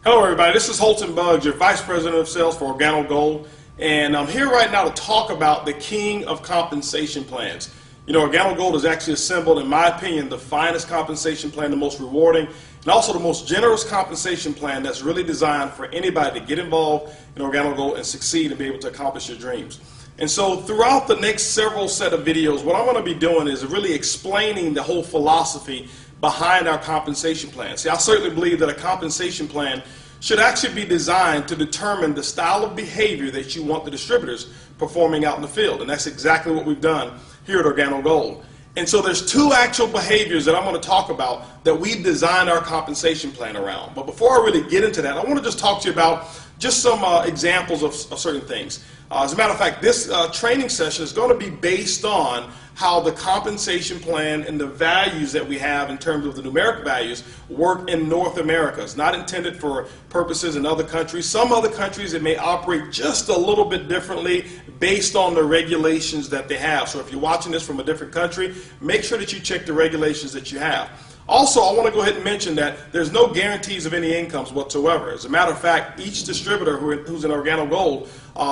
Hello everybody, this is Holton Buggs, your Vice President of Sales for Organo Gold, and I'm here right now to talk about the king of compensation plans. You know, Organo Gold has actually assembled, in my opinion, the finest compensation plan, the most rewarding, and also the most generous compensation plan that's really designed for anybody to get involved in Organo Gold and succeed and be able to accomplish your dreams. And so throughout the next several set of videos, what I'm going to be doing is really explaining the whole philosophy behind our compensation plan. See, I certainly believe that a compensation plan should actually be designed to determine the style of behavior that you want the distributors performing out in the field. And that's exactly what we've done here at Organo Gold. And so there's two actual behaviors that I'm going to talk about that we've designed our compensation plan around. But before I really get into that, I want to just talk to you about just some examples of certain things. As a matter of fact, this training session is going to be based on how the compensation plan and the values that we have in terms of the numeric values work in North America. It's not intended for purposes in other countries. Some other countries, it may operate just a little bit differently based on the regulations that they have. So if you're watching this from a different country, make sure that you check the regulations that you have. Also, I want to go ahead and mention that there's no guarantees of any incomes whatsoever. As a matter of fact, each distributor who's in Organo Gold,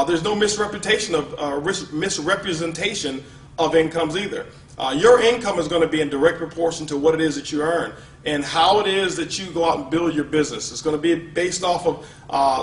there's no misrepresentation of incomes either. Your income is going to be in direct proportion to what it is that you earn and how it is that you go out and build your business. It's going to be based off of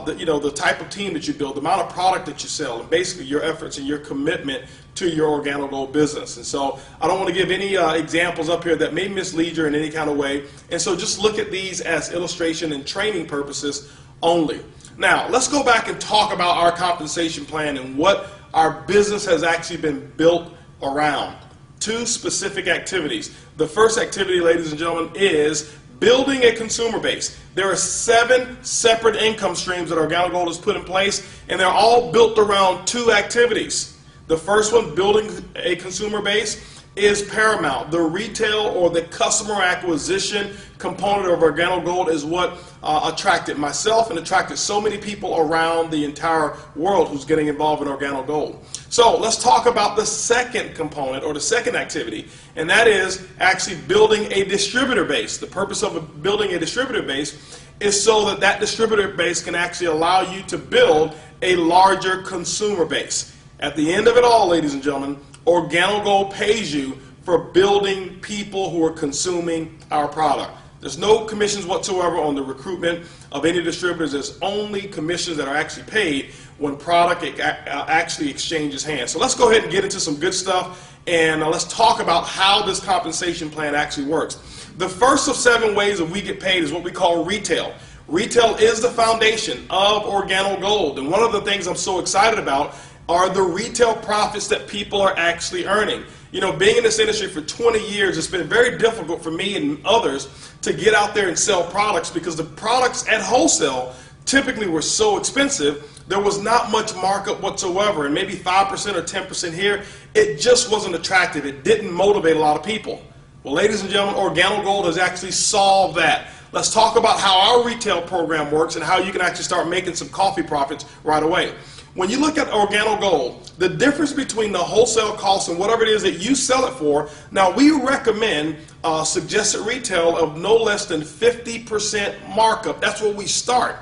the type of team that you build, the amount of product that you sell, and basically your efforts and your commitment to your Organo Gold business. And so I don't want to give any examples up here that may mislead you in any kind of way. And so just look at these as illustration and training purposes only. Now, let's go back and talk about our compensation plan and what our business has actually been built around. Two specific activities. The first activity, ladies and gentlemen, is building a consumer base. There are 7 separate income streams that Organo Gold has put in place, and they're all built around 2 activities. The first one, building a consumer base, is paramount. The retail or the customer acquisition component of Organo Gold is what attracted myself and attracted so many people around the entire world who's getting involved in Organo Gold. So let's talk about the second component or the second activity, and that is actually building a distributor base. The purpose of building a distributor base is so that that distributor base can actually allow you to build a larger consumer base. At the end of it all, ladies and gentlemen, Organo Gold pays you for building people who are consuming our product. There's no commissions whatsoever on the recruitment of any distributors. There's only commissions that are actually paid when product actually exchanges hands. So let's go ahead and get into some good stuff, and let's talk about how this compensation plan actually works. The first of 7 ways that we get paid is what we call retail. Retail is the foundation of Organo Gold, and one of the things I'm so excited about are the retail profits that people are actually earning. You know, being in this industry for 20 years, it's been very difficult for me and others to get out there and sell products because the products at wholesale typically were so expensive, there was not much markup whatsoever, and maybe 5% or 10% here. It just wasn't attractive. It didn't motivate a lot of people. Well, ladies and gentlemen, Organo Gold has actually solved that. Let's talk about how our retail program works and how you can actually start making some coffee profits right away. When you look at Organo Gold, the difference between the wholesale cost and whatever it is that you sell it for, now we recommend suggested retail of no less than 50% markup. That's where we start.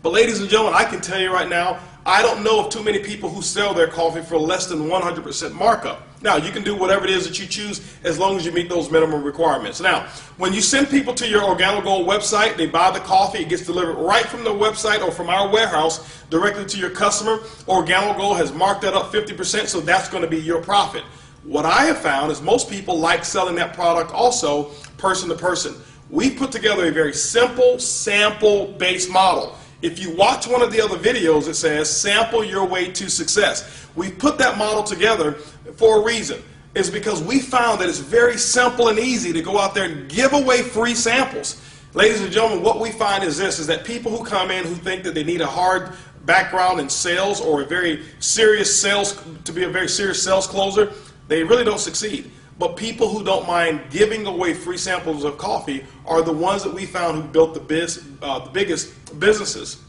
But ladies and gentlemen, I can tell you right now, I don't know of too many people who sell their coffee for less than 100% markup. Now, you can do whatever it is that you choose as long as you meet those minimum requirements. Now, when you send people to your Organo Gold website, they buy the coffee, it gets delivered right from the website or from our warehouse directly to your customer. Organo Gold has marked that up 50%, so that's going to be your profit. What I have found is most people like selling that product also person to person. We put together a very simple sample-based model. If you watch one of the other videos, it says sample your way to success. We put that model together for a reason. It's because we found that it's very simple and easy to go out there and give away free samples. Ladies and gentlemen, what we find is this, is that people who come in who think that they need a hard background in sales or a very serious sales, to be a very serious sales closer, they really don't succeed. But people who don't mind giving away free samples of coffee are the ones that we found who built the biggest businesses.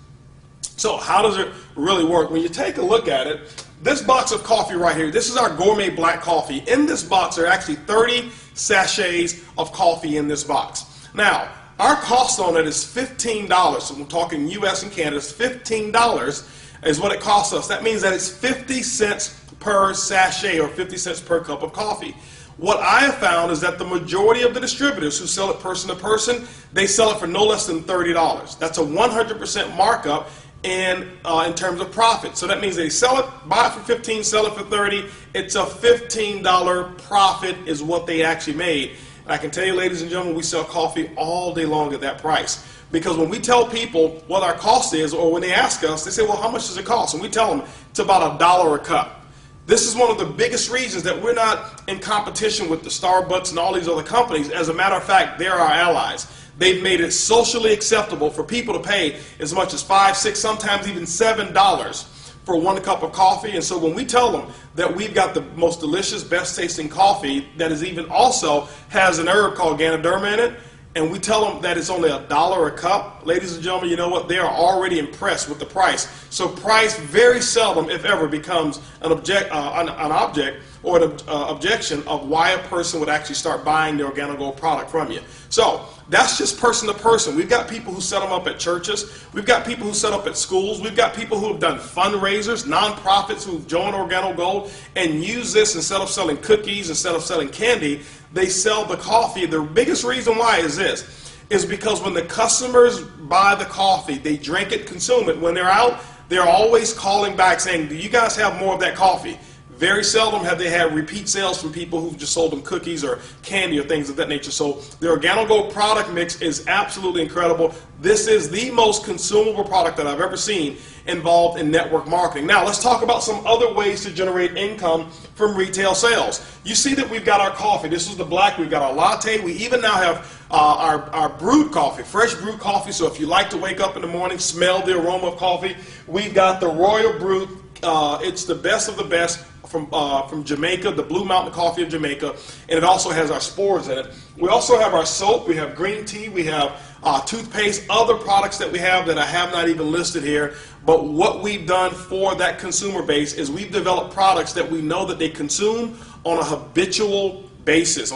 So how does it really work? When you take a look at it, this box of coffee right here, this is our gourmet black coffee. In this box, there are actually 30 sachets of coffee in this box. Now, our cost on it is $15. So we're talking US and Canada, it's $15 is what it costs us. That means that it's 50 cents per sachet or 50 cents per cup of coffee. What I have found is that the majority of the distributors who sell it person to person, they sell it for no less than $30. That's a 100% markup in terms of profit. So that means they sell it, buy it for 15, sell it for 30. It's a $15 profit is what they actually made. And I can tell you, ladies and gentlemen, we sell coffee all day long at that price. Because when we tell people what our cost is, or when they ask us, they say, well, how much does it cost? And we tell them it's about $1 a cup. This is one of the biggest reasons that we're not in competition with the Starbucks and all these other companies. As a matter of fact, they're our allies. They've made it socially acceptable for people to pay as much as $5, $6, sometimes even $7 for one cup of coffee. And so when we tell them that we've got the most delicious, best tasting coffee that is even also has an herb called Ganoderma in it, and we tell them that it's only $1 a cup, ladies and gentlemen, you know what? They are already impressed with the price. So price very seldom, if ever, becomes an object or an objection of why a person would actually start buying the Organo Gold product from you. So that's just person to person. We've got people who set them up at churches. We've got people who set up at schools. We've got people who have done fundraisers, nonprofits who've joined Organo Gold and use this instead of selling cookies, instead of selling candy. They sell the coffee. The biggest reason why is this, is because when the customers buy the coffee, they drink it, consume it. When they're out, they're always calling back saying, do you guys have more of that coffee? Very seldom have they had repeat sales from people who've just sold them cookies or candy or things of that nature. So the Organo Gold product mix is absolutely incredible. This is the most consumable product that I've ever seen involved in network marketing. Now let's talk about some other ways to generate income from retail sales. You see that we've got our coffee. This is the black. We've got our latte. We even now have our brewed coffee, fresh brewed coffee. So if you like to wake up in the morning, smell the aroma of coffee, we've got the Royal Brew. It's the best of the best from Jamaica, the Blue Mountain Coffee of Jamaica, and it also has our spores in it. We also have our soap, we have green tea, we have toothpaste, other products that we have that I have not even listed here. But what we've done for that consumer base is we've developed products that we know that they consume on a habitual basis,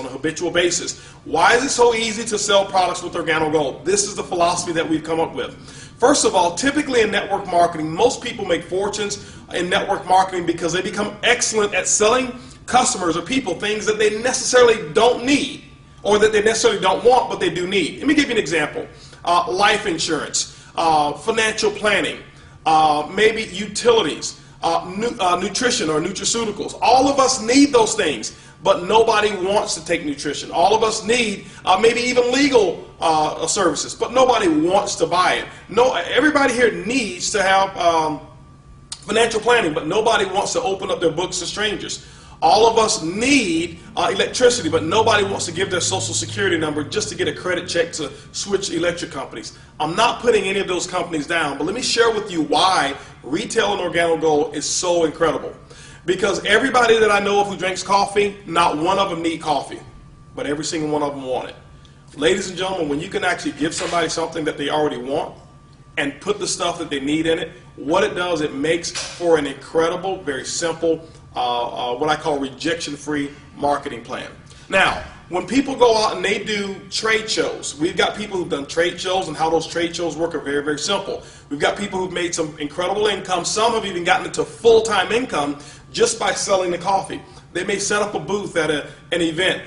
Why is it so easy to sell products with Organo Gold? This is the philosophy that we've come up with. First of all, typically in network marketing, most people make fortunes in network marketing because they become excellent at selling customers or people things that they necessarily don't need or that they necessarily don't want, but they do need. Let me give you an example. Life insurance, financial planning, maybe utilities, nutrition or nutraceuticals. All of us need those things, but nobody wants to take nutrition. All of us need maybe even legal services, but nobody wants to buy it. No, everybody here needs to have financial planning, but nobody wants to open up their books to strangers. All of us need electricity, but nobody wants to give their social security number just to get a credit check to switch electric companies. I'm not putting any of those companies down, but let me share with you why retail and Organo Gold is so incredible. Because everybody that I know of who drinks coffee, not one of them need coffee, but every single one of them want it. Ladies and gentlemen, when you can actually give somebody something that they already want and put the stuff that they need in it, what it does, it makes for an incredible, very simple, what I call rejection-free marketing plan. Now, when people go out and they do trade shows, we've got people who've done trade shows, and how those trade shows work are very, very simple. We've got people who've made some incredible income. Some have even gotten into full-time income just by selling the coffee. They may set up a booth at an event,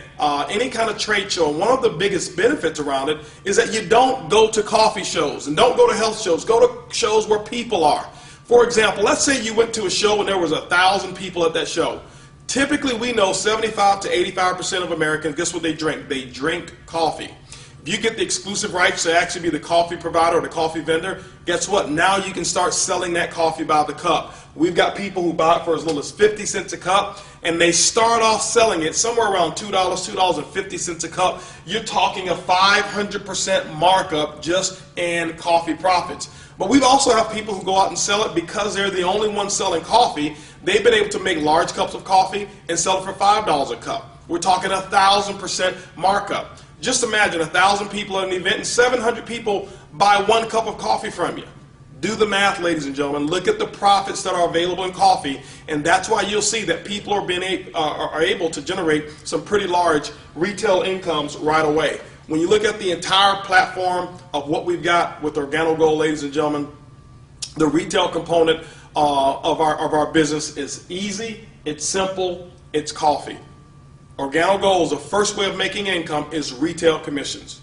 any kind of trade show. And one of the biggest benefits around it is that you don't go to coffee shows and don't go to health shows. Go to shows where people are. For example, let's say you went to a show and there was 1,000 people at that show. Typically, we know 75 to 85% of Americans, guess what they drink? They drink coffee. If you get the exclusive rights to actually be the coffee provider or the coffee vendor, guess what? Now you can start selling that coffee by the cup. We've got people who buy it for as little as 50 cents a cup, and they start off selling it somewhere around $2, $2.50 a cup. You're talking a 500% markup just in coffee profits. But we also have people who go out and sell it because they're the only ones selling coffee. They've been able to make large cups of coffee and sell it for $5 a cup. We're talking 1,000% markup. Just imagine 1,000 people at an event and 700 people buy one cup of coffee from you. Do the math, ladies and gentlemen. Look at the profits that are available in coffee, and that's why you'll see that people are able to generate some pretty large retail incomes right away. When you look at the entire platform of what we've got with Organo Gold, ladies and gentlemen, the retail component of our business is easy, it's simple, it's coffee. Organo Gold's the first way of making income is retail commissions.